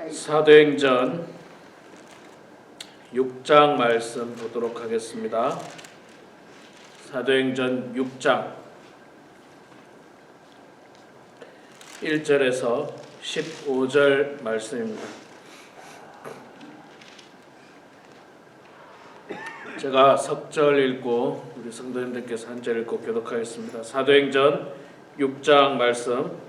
사도행전 6장 말씀 보도록 하겠습니다. 사도행전 6장 1절에서 15절 말씀입니다. 제가 석절 읽고 우리 성도님들께서 한 절 읽고 교독하겠습니다. 사도행전 6장 말씀.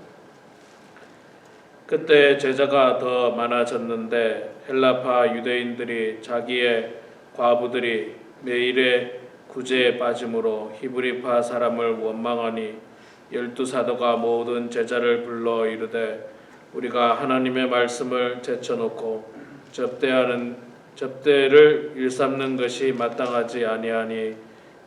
그때 제자가 더 많아졌는데 헬라파 유대인들이 자기의 과부들이 매일의 구제에 빠짐으로 히브리파 사람을 원망하니 12사도가 모든 제자를 불러 이르되 우리가 하나님의 말씀을 제쳐놓고 접대를 일삼는 것이 마땅하지 아니하니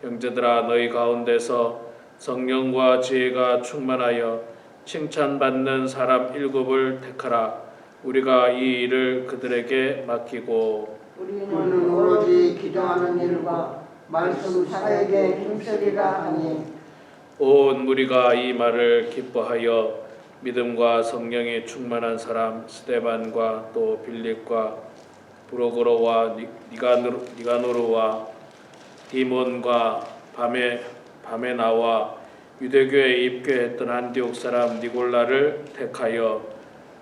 형제들아 너희 가운데서 성령과 지혜가 충만하여 칭찬받는 사람 7을 택하라. 우리가 이 일을 그들에게 맡기고 우리는 오로지 기도하는 일과 말씀 사역에 힘쓰리라 하니 온 무리가 이 말을 기뻐하여 믿음과 성령이 충만한 사람 스데반과 또 빌립과 브로고로와 니가노르와 디몬과 바메나와 유대교에 입교했던 안디옥 사람 니골라를 택하여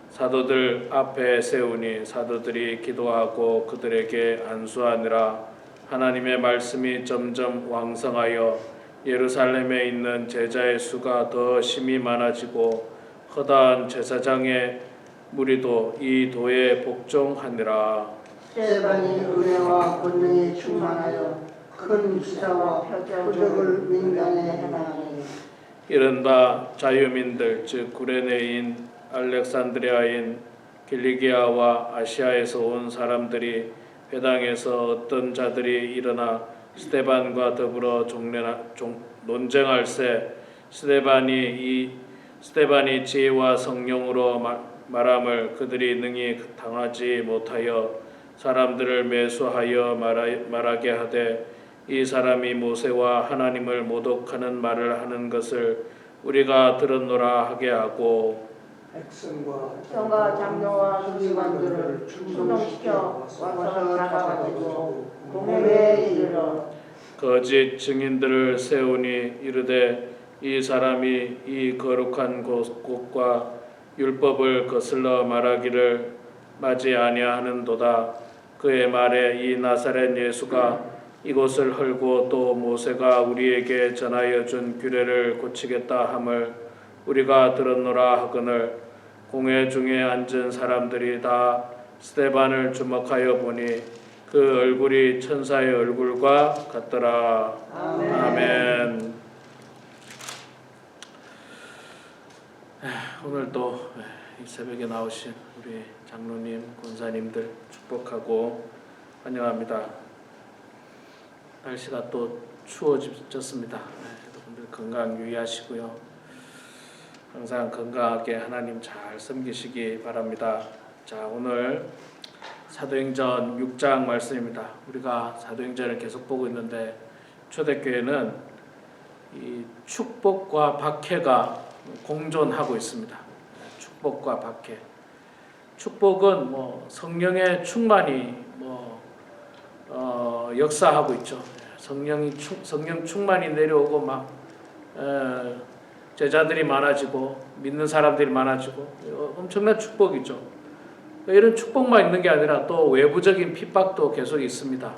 사도들 앞에 세우니 사도들이 기도하고 그들에게 안수하니라. 하나님의 말씀이 점점 왕성하여 예루살렘에 있는 제자의 수가 더 심히 많아지고 허다한 제사장의 무리도 이 도에 복종하니라. 스데반이 은혜와 권능이 충만하여 큰 기사와 표적을 민간에 행하니 이른바 자유민들 즉 구레네인 알렉산드리아인 길리기아와 아시아에서 온 사람들이 회당에서 어떤 자들이 일어나 스데반과 더불어 논쟁할세 스데반이 지혜와 성령으로 말함을 그들이 능히 당하지 못하여 사람들을 매수하여 말하게 하되 이 사람이 모세와 하나님을 모독하는 말을 하는 것을 우리가 들었노라 하게 하고 백성과 장로와 서기관들을 충동시켜 와서 잡아가지고 공회에 이르러 거짓 증인들을 세우니 이르되 이 사람이 이 거룩한 곳과 율법을 거슬러 말하기를 맞이 아니하는도다. 그의 말에 이 나사렛 예수가 이곳을 헐고 또 모세가 우리에게 전하여 준 규례를 고치겠다 함을 우리가 들었노라 하거늘 공회 중에 앉은 사람들이 다 스데반을 주목하여 보니 그 얼굴이 천사의 얼굴과 같더라. 아멘. 오늘도 이 새벽에 나오신 우리 장로님, 권사님들 축복하고 환영합니다. 날씨가 또 추워졌습니다. 여러분들 건강 유의하시고요. 항상 건강하게 하나님 잘 섬기시기 바랍니다. 자, 오늘 사도행전 6장 말씀입니다. 우리가 사도행전을 계속 보고 있는데 초대교회는 이 축복과 박해가 공존하고 있습니다. 축복과 박해. 축복은 성령의 충만이 역사하고 있죠. 성령 충만이 내려오고 막 제자들이 많아지고 믿는 사람들이 많아지고 엄청난 축복이죠. 이런 축복만 있는 게 아니라 또 외부적인 핍박도 계속 있습니다.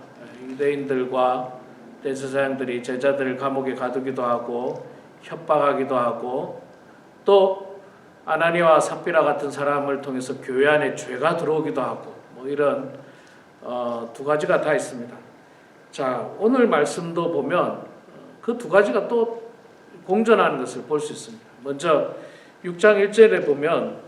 유대인들과 대제사장들이 제자들을 감옥에 가두기도 하고 협박하기도 하고 또 아나니아와 삽비라 같은 사람을 통해서 교회 안에 죄가 들어오기도 하고 이런 두 가지가 다 있습니다. 자, 오늘 말씀도 보면 그 두 가지가 또 공존하는 것을 볼 수 있습니다. 먼저 6장 1절에 보면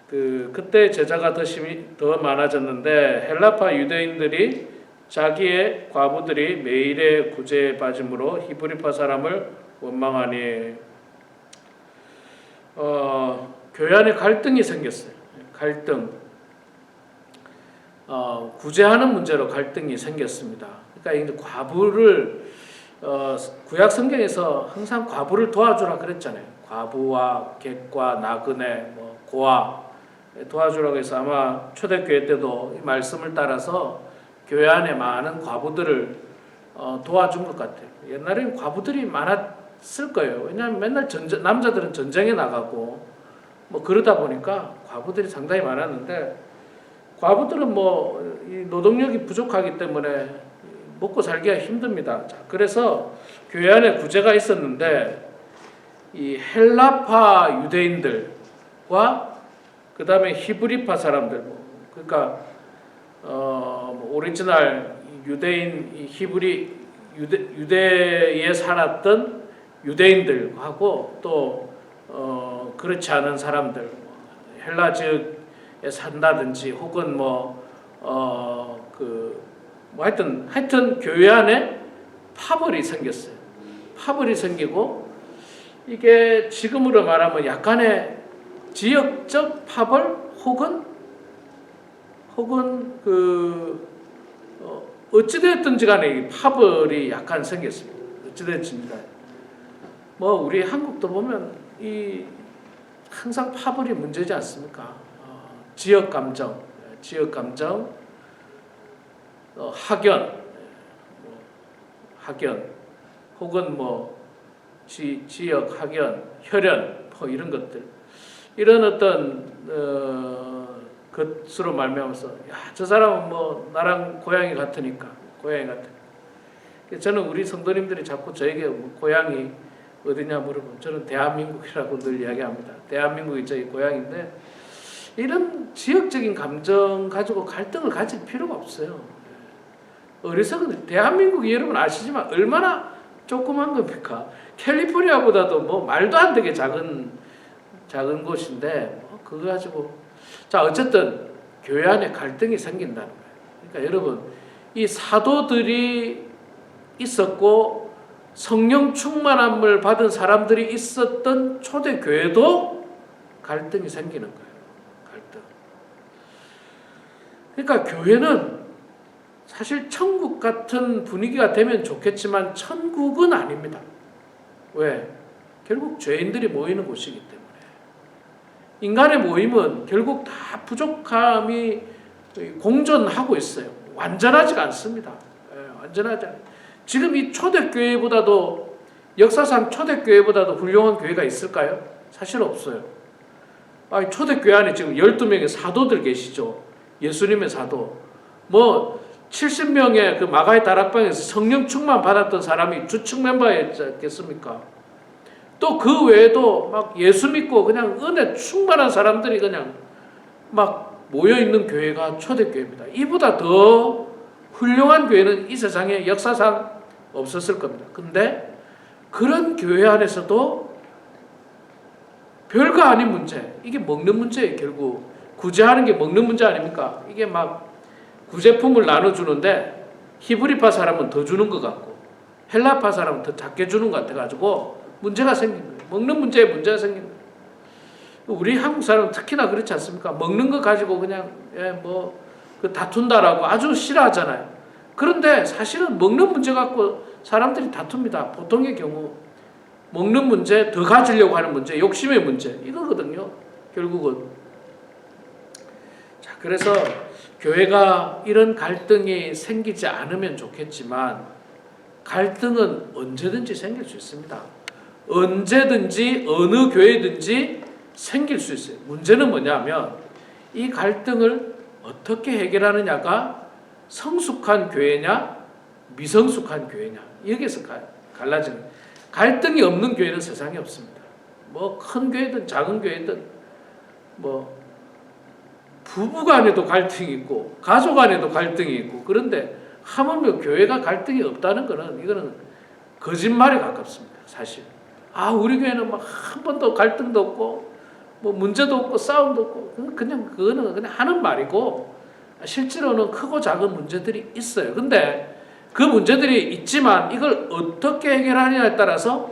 그때 제자가 더 많아졌는데 헬라파 유대인들이 자기의 과부들이 매일의 구제에 빠짐으로 히브리파 사람을 원망하니 교회 안에 갈등이 생겼어요. 갈등. 구제하는 문제로 갈등이 생겼습니다. 그러니까 이제 과부를 구약 성경에서 항상 과부를 도와주라 그랬잖아요. 과부와 객과 나그네, 고아 도와주라고 해서 아마 초대교회 때도 이 말씀을 따라서 교회 안에 많은 과부들을 도와준 것 같아요. 옛날에는 과부들이 많았을 거예요. 왜냐하면 맨날 남자들은 전쟁에 나가고 뭐 그러다 보니까 과부들이 상당히 많았는데, 과부들은 뭐 이 노동력이 부족하기 때문에 먹고 살기가 힘듭니다. 자, 그래서 교회 안에 구제가 있었는데, 이 헬라파 유대인들과 그 다음에 히브리파 사람들, 그러니까 오리지널 유대인, 유대에 살았던 유대인들하고 또 그렇지 않은 사람들, 헬라 지역에 산다든지 혹은 하여튼 교회 안에 파벌이 생겼어요. 파벌이 생기고, 이게 지금으로 말하면 약간의 지역적 파벌 혹은 어찌됐든지 간에 이 파벌이 약간 생겼습니다. 어찌됐든지 간에 뭐 우리 한국도 보면 이 항상 파벌이 문제지 않습니까? 지역 감정, 학연 혹은 지역 학연, 혈연 이런 것들, 이런 어떤 것으로 말미암아서 저 사람은 나랑 고향이 같으니까. 저는 우리 성도님들이 자꾸 저에게 고향이 어디냐 물어보면 저는 대한민국이라고 늘 이야기합니다. 대한민국이 저희 고향인데, 이런 지역적인 감정 가지고 갈등을 가질 필요가 없어요. 어리석은 대한민국이 여러분 아시지만 얼마나 조그만 겁니까? 캘리포니아보다도 말도 안 되게 작은 곳인데 그거 가지고, 자, 어쨌든 교회 안에 갈등이 생긴다는 거예요. 그러니까 여러분, 이 사도들이 있었고 성령 충만함을 받은 사람들이 있었던 초대교회도 갈등이 생기는 거예요. 그러니까 교회는 사실 천국 같은 분위기가 되면 좋겠지만 천국은 아닙니다. 왜? 결국 죄인들이 모이는 곳이기 때문에. 인간의 모임은 결국 다 부족함이 공존하고 있어요. 완전하지가 않습니다. 완전하지 않아요. 지금 이 초대교회보다도, 역사상 초대교회보다도 훌륭한 교회가 있을까요? 사실 없어요. 초대교회 안에 지금 12명의 사도들 계시죠. 예수님의 사도. 70명의 그 마가의 다락방에서 성령 충만 받았던 사람이 주축 멤버였겠습니까? 또 그 외에도 막 예수 믿고 그냥 은혜 충만한 사람들이 그냥 막 모여 있는 교회가 초대교회입니다. 이보다 더 훌륭한 교회는 이 세상에 역사상 없었을 겁니다. 근데 그런 교회 안에서도 별거 아닌 문제, 이게 먹는 문제예요. 결국 구제하는 게 먹는 문제 아닙니까? 이게 막 구제품을 나눠주는데 히브리파 사람은 더 주는 것 같고 헬라파 사람은 더 작게 주는 것 같아가지고 문제가 생긴 거예요. 먹는 문제에 문제가 생긴 거예요. 우리 한국 사람은 특히나 그렇지 않습니까? 먹는 거 가지고 그냥 다툰다라고 아주 싫어하잖아요. 그런데 사실은 먹는 문제 갖고 사람들이 다툽니다. 보통의 경우 먹는 문제, 더 가지려고 하는 문제, 욕심의 문제, 이거거든요. 결국은. 자, 그래서 교회가 이런 갈등이 생기지 않으면 좋겠지만 갈등은 언제든지 생길 수 있습니다. 언제든지 어느 교회든지 생길 수 있어요. 문제는 뭐냐면 이 갈등을 어떻게 해결하느냐가 성숙한 교회냐 미성숙한 교회냐, 여기서 갈라지는 거예요. 갈등이 없는 교회는 세상에 없습니다. 큰 교회든 작은 교회든 부부 간에도 갈등이 있고 가족 간에도 갈등이 있고, 그런데 하물며 교회가 갈등이 없다는 거는 이거는 거짓말에 가깝습니다. 사실 우리 교회는 한 번도 갈등도 없고 문제도 없고 싸움도 없고, 그거는 그냥 하는 말이고 실제로는 크고 작은 문제들이 있어요. 근데 그 문제들이 있지만 이걸 어떻게 해결하느냐에 따라서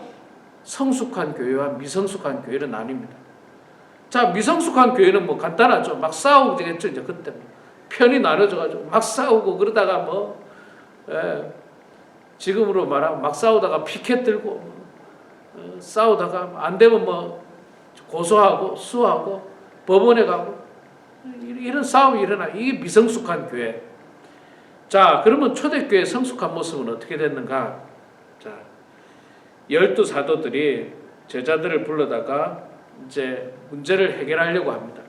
성숙한 교회와 미성숙한 교회는 나뉩니다. 자, 미성숙한 교회는 간단하죠. 막 싸우겠죠. 이제 그때 편이 나눠져가지고 막 싸우고 그러다가 지금으로 말하면 막 싸우다가 피켓 들고 싸우다가 안 되면 고소하고 수하고 법원에 가고 이런 싸움이 일어나. 이게 미성숙한 교회. 자, 그러면 초대교회의 성숙한 모습은 어떻게 됐는가? 자, 12사도들이 제자들을 불러다가 이제 문제를 해결하려고 합니다.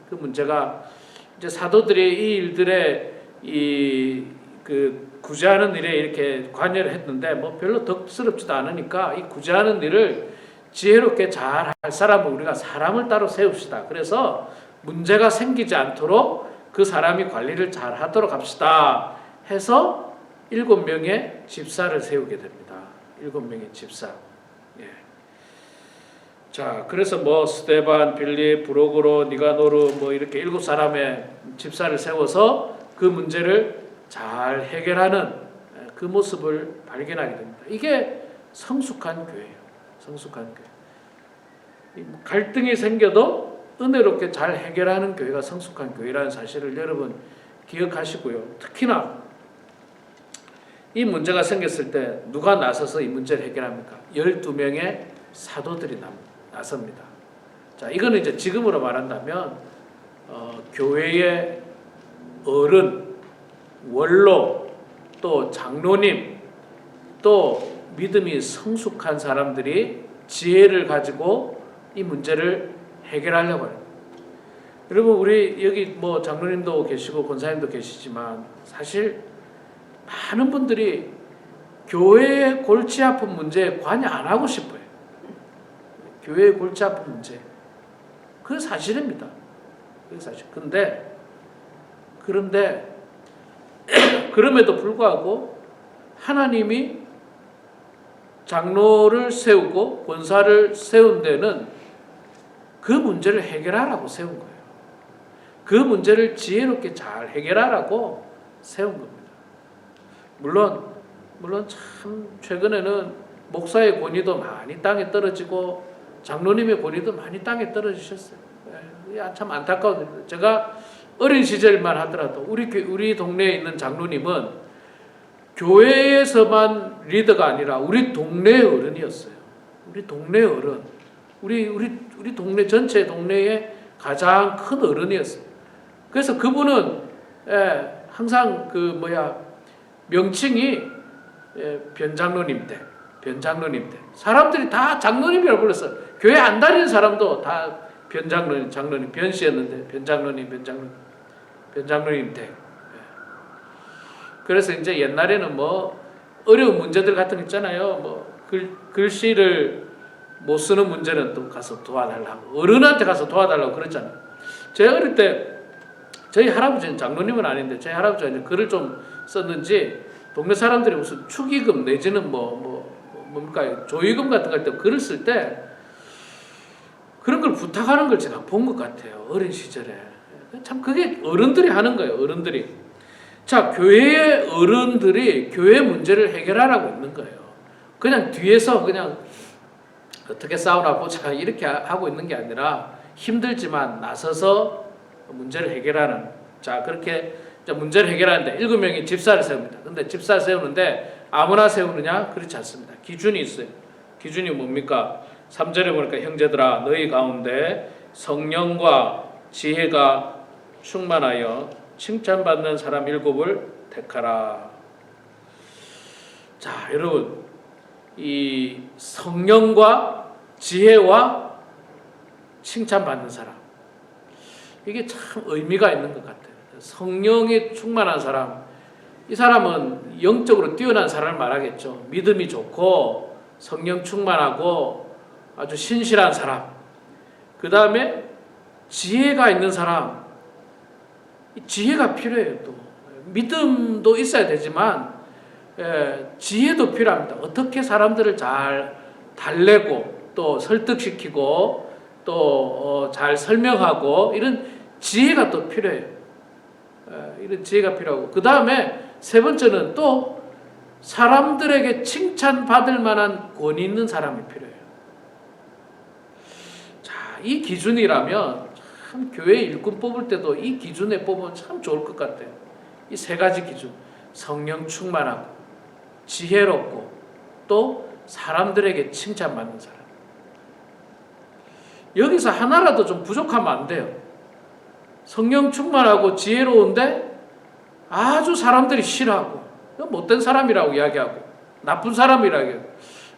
그 문제가 이제 사도들이 이 일들에 구제하는 일에 이렇게 관여를 했는데 뭐 별로 덕스럽지도 않으니까 이 구제하는 일을 지혜롭게 잘 할 사람은 우리가 사람을 따로 세웁시다. 그래서 문제가 생기지 않도록 그 사람이 관리를 잘 하도록 합시다. 해서 7명의 집사를 세우게 됩니다. 7명의 집사. 예. 자, 그래서 뭐 스데반, 빌립, 브로고로, 니가노르 뭐 이렇게 7사람의 집사를 세워서 그 문제를 잘 해결하는 그 모습을 발견하게 됩니다. 이게 성숙한 교회예요. 성숙한 교회. 갈등이 생겨도 은혜롭게 잘 해결하는 교회가 성숙한 교회라는 사실을 여러분 기억하시고요. 특히나 이 문제가 생겼을 때 누가 나서서 이 문제를 해결합니까? 12명의 사도들이 나섭니다. 자, 이거는 이제 지금으로 말한다면 교회의 어른, 원로, 또 장로님, 또 믿음이 성숙한 사람들이 지혜를 가지고 이 문제를 해결하려고 해요. 여러분, 우리 여기 뭐 장로님도 계시고 권사님도 계시지만 사실 많은 분들이 교회의 골치 아픈 문제에 관여 안 하고 싶어요. 교회의 골치 아픈 문제. 그게 사실입니다. 그게 사실. 그런데 그럼에도 불구하고 하나님이 장로를 세우고 권사를 세운 데는 그 문제를 해결하라고 세운 거예요. 그 문제를 지혜롭게 잘 해결하라고 세운 겁니다. 물론 참 최근에는 목사의 권위도 많이 땅에 떨어지고 장로님의 권위도 많이 땅에 떨어지셨어요. 참 안타까운 일입니다. 제가 어린 시절만 하더라도 우리 동네에 있는 장로님은 교회에서만 리더가 아니라 우리 동네의 어른이었어요. 우리 동네 어른, 우리 동네 전체 동네의 가장 큰 어른이었어요. 그래서 그분은 항상 명칭이 변장로님 때. 사람들이 다 장로님이라고 불렀어요. 교회 안 다니는 사람도 다 변장로님, 장로님, 변씨였는데 변장로님 때. 그래서 이제 옛날에는 뭐 어려운 문제들 같은 거 있잖아요. 뭐 글씨를 못 쓰는 문제는 또 가서 도와달라고, 어른한테 가서 도와달라고 그랬잖아요. 제가 어릴 때 저희 할아버지는 장로님은 아닌데 저희 할아버지가 이제 글을 좀 썼는지 동네 사람들이 무슨 축의금 내지는 뭡니까 조의금 같은 거 할 때 글을 쓸 때 그런 걸 부탁하는 걸 제가 본 것 같아요. 어린 시절에. 참 그게 어른들이 하는 거예요. 어른들이. 자, 교회의 어른들이 교회 문제를 해결하라고 있는 거예요. 그냥 뒤에서 그냥 어떻게 싸우나 보자 이렇게 하고 있는 게 아니라 힘들지만 나서서 문제를 해결하는. 자, 그렇게 문제를 해결하는데 7명이 집사를 세웁니다. 근데 집사를 세우는데 아무나 세우느냐? 그렇지 않습니다. 기준이 있어요. 기준이 뭡니까? 3절에 보니까 형제들아 너희 가운데 성령과 지혜가 충만하여 칭찬받는 사람 7을 택하라. 자, 여러분, 이 성령과 지혜와 칭찬받는 사람, 이게 참 의미가 있는 것 같아요. 성령이 충만한 사람, 이 사람은 영적으로 뛰어난 사람을 말하겠죠. 믿음이 좋고 성령 충만하고 아주 신실한 사람. 그 다음에 지혜가 있는 사람. 지혜가 필요해요. 또 믿음도 있어야 되지만 지혜도 필요합니다. 어떻게 사람들을 잘 달래고 또 설득시키고 또 잘 설명하고 이런 지혜가 또 필요해요. 이런 지혜가 필요하고 그 다음에 세 번째는 또 사람들에게 칭찬받을 만한 권위 있는 사람이 필요해요. 자, 이 기준이라면 참 교회 일꾼 뽑을 때도 이 기준에 뽑으면 참 좋을 것 같아요. 이 세 가지 기준. 성령 충만하고 지혜롭고 또 사람들에게 칭찬받는 사람. 여기서 하나라도 좀 부족하면 안 돼요. 성령 충만하고 지혜로운데 아주 사람들이 싫어하고 못된 사람이라고 이야기하고 나쁜 사람이라고 이야기하고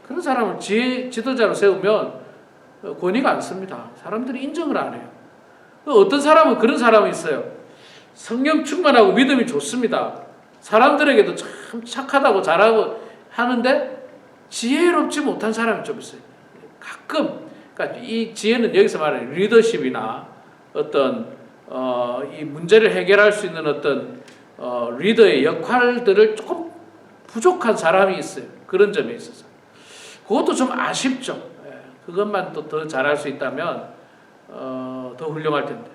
그런 사람을 지도자로 세우면 권위가 안 씁니다. 사람들이 인정을 안 해요. 어떤 사람은 그런 사람이 있어요. 성령 충만하고 믿음이 좋습니다. 사람들에게도 참 착하다고 잘하고 하는데 지혜롭지 못한 사람이 좀 있어요. 가끔 그러니까 이 지혜는 여기서 말하는 리더십이나 어떤 이 문제를 해결할 수 있는 어떤 리더의 역할들을 조금 부족한 사람이 있어요. 그런 점에 있어서 그것도 좀 아쉽죠. 그것만 또 더 잘할 수 있다면 더 훌륭할 텐데.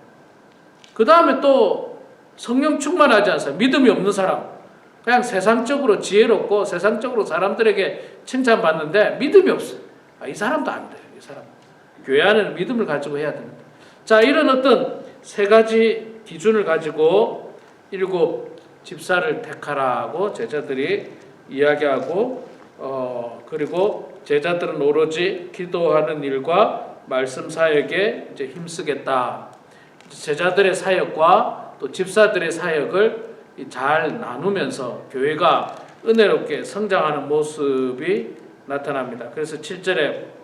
그 다음에 또 성령 충만하지 않아요. 믿음이 없는 사람, 그냥 세상적으로 지혜롭고 세상적으로 사람들에게 칭찬받는데 믿음이 없어요. 이 사람도 안 돼요. 이 사람 교회 안에는 믿음을 가지고 해야 됩니다. 자, 이런 어떤 세 가지 기준을 가지고 7 집사를 택하라고 제자들이 이야기하고 그리고 제자들은 오로지 기도하는 일과 말씀 사역에 이제 힘쓰겠다. 제자들의 사역과 또 집사들의 사역을 잘 나누면서 교회가 은혜롭게 성장하는 모습이 나타납니다. 그래서 7절에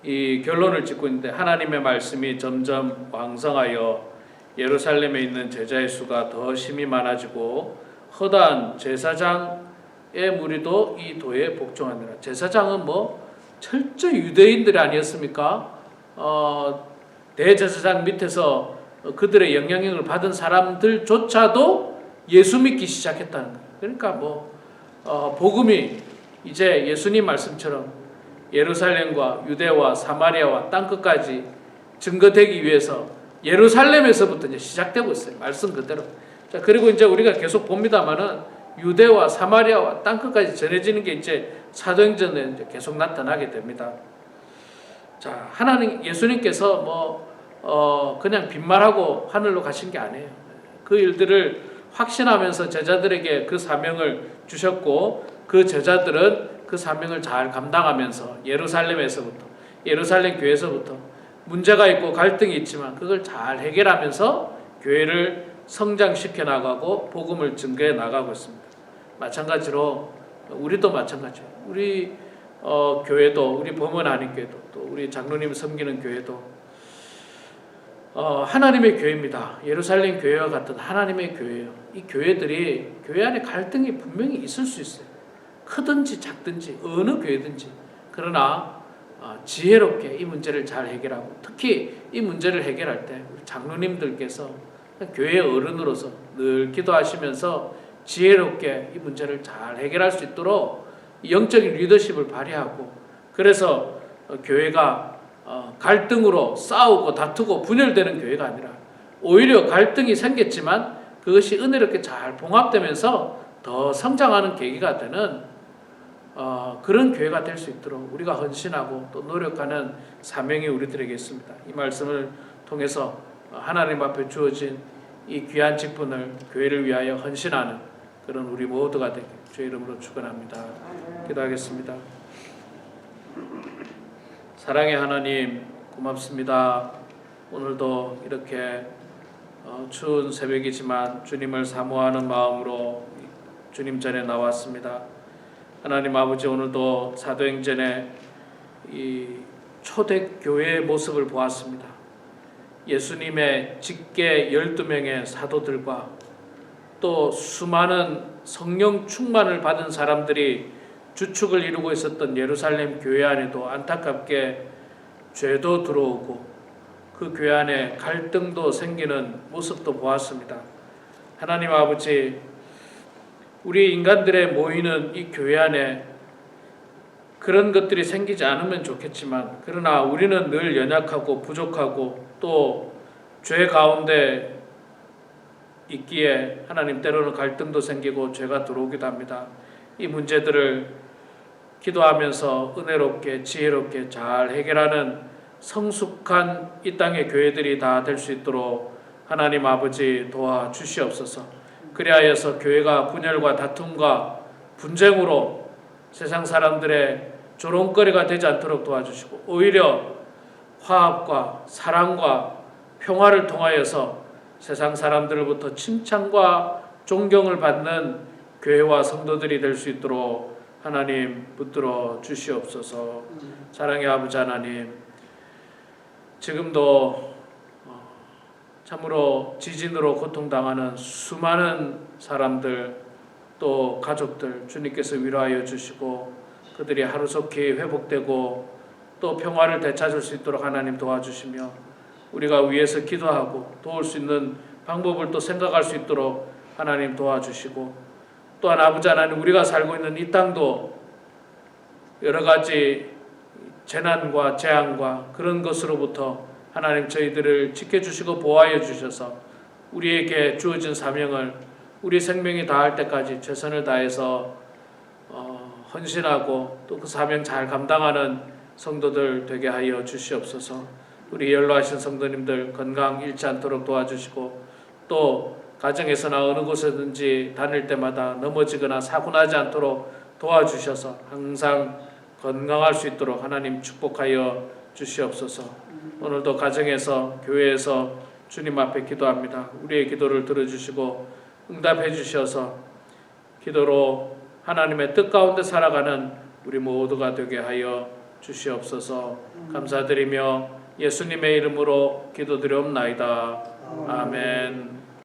이 결론을 짓고 있는데 하나님의 말씀이 점점 왕성하여 예루살렘에 있는 제자의 수가 더 심히 많아지고 허다한 제사장의 무리도 이 도에 복종하니라. 제사장은 뭐 철저히 유대인들이 아니었습니까? 대제사장 밑에서 그들의 영향력을 받은 사람들조차도 예수 믿기 시작했다는 거예요. 그러니까 뭐 복음이 이제 예수님 말씀처럼 예루살렘과 유대와 사마리아와 땅끝까지 증거되기 위해서 예루살렘에서부터 이제 시작되고 있어요. 말씀 그대로. 자, 그리고 이제 우리가 계속 봅니다만은 유대와 사마리아와 땅끝까지 전해지는 게 이제 사도행전에 이제 계속 나타나게 됩니다. 자, 하나님 예수님께서 뭐 그냥 빈말하고 하늘로 가신 게 아니에요. 그 일들을 확신하면서 제자들에게 그 사명을 주셨고 그 제자들은 그 사명을 잘 감당하면서 예루살렘에서부터 예루살렘 교회에서부터 문제가 있고 갈등이 있지만 그걸 잘 해결하면서 교회를 성장시켜 나가고 복음을 증거해 나가고 있습니다. 마찬가지로 우리도 마찬가지예요. 우리 교회도 우리 범원 안인교회도 또 우리 장로님 섬기는 교회도 하나님의 교회입니다. 예루살렘 교회와 같은 하나님의 교회예요. 이 교회들이 교회 안에 갈등이 분명히 있을 수 있어요. 크든지 작든지 어느 교회든지. 그러나 지혜롭게 이 문제를 잘 해결하고 특히 이 문제를 해결할 때 우리 장로님들께서 교회의 어른으로서 늘 기도하시면서 지혜롭게 이 문제를 잘 해결할 수 있도록 영적인 리더십을 발휘하고 그래서 교회가 갈등으로 싸우고 다투고 분열되는 교회가 아니라 오히려 갈등이 생겼지만 그것이 은혜롭게 잘 봉합되면서 더 성장하는 계기가 되는 그런 교회가 될 수 있도록 우리가 헌신하고 또 노력하는 사명이 우리들에게 있습니다. 이 말씀을 통해서 하나님 앞에 주어진 이 귀한 직분을 교회를 위하여 헌신하는 그런 우리 모두가 되길 주의 이름으로 축원합니다. 기도하겠습니다. 사랑의 하나님 고맙습니다. 오늘도 이렇게 추운 새벽이지만 주님을 사모하는 마음으로 주님 전에 나왔습니다. 하나님 아버지 오늘도 사도행전의 이 초대교회의 모습을 보았습니다. 예수님의 직계 12명의 사도들과 또 수많은 성령 충만을 받은 사람들이 주축을 이루고 있었던 예루살렘 교회 안에도 안타깝게 죄도 들어오고 그 교회 안에 갈등도 생기는 모습도 보았습니다. 하나님 아버지 우리 인간들의 모이는 이 교회 안에 그런 것들이 생기지 않으면 좋겠지만 그러나 우리는 늘 연약하고 부족하고 또 죄 가운데 있기에 하나님 때로는 갈등도 생기고 죄가 들어오기도 합니다. 이 문제들을 기도하면서 은혜롭게 지혜롭게 잘 해결하는 성숙한 이 땅의 교회들이 다 될 수 있도록 하나님 아버지 도와주시옵소서. 그리하여서 교회가 분열과 다툼과 분쟁으로 세상 사람들의 조롱거리가 되지 않도록 도와주시고 오히려 화합과 사랑과 평화를 통하여서 세상 사람들로부터 칭찬과 존경을 받는 교회와 성도들이 될 수 있도록 하나님 붙들어 주시옵소서. 사랑의 아버지 하나님, 지금도 참으로 지진으로 고통당하는 수많은 사람들 또 가족들 주님께서 위로하여 주시고 그들이 하루속히 회복되고 또 평화를 되찾을 수 있도록 하나님 도와주시며 우리가 위에서 기도하고 도울 수 있는 방법을 또 생각할 수 있도록 하나님 도와주시고 또한 아버지 하나님, 우리가 살고 있는 이 땅도 여러 가지 재난과 재앙과 그런 것으로부터 하나님 저희들을 지켜주시고 보호하여 주셔서 우리에게 주어진 사명을 우리 생명이 다할 때까지 최선을 다해서 헌신하고 또 그 사명 잘 감당하는 성도들 되게 하여 주시옵소서. 우리 연로하신 성도님들 건강 잃지 않도록 도와주시고 또 가정에서나 어느 곳에든지 다닐 때마다 넘어지거나 사고 나지 않도록 도와주셔서 항상 건강할 수 있도록 하나님 축복하여 주시옵소서. 오늘도 가정에서 교회에서 주님 앞에 기도합니다. 우리의 기도를 들어주시고 응답해 주셔서 기도로 하나님의 뜻 가운데 살아가는 우리 모두가 되게 하여 주시옵소서. 감사드리며 예수님의 이름으로 기도드리옵나이다. 아멘.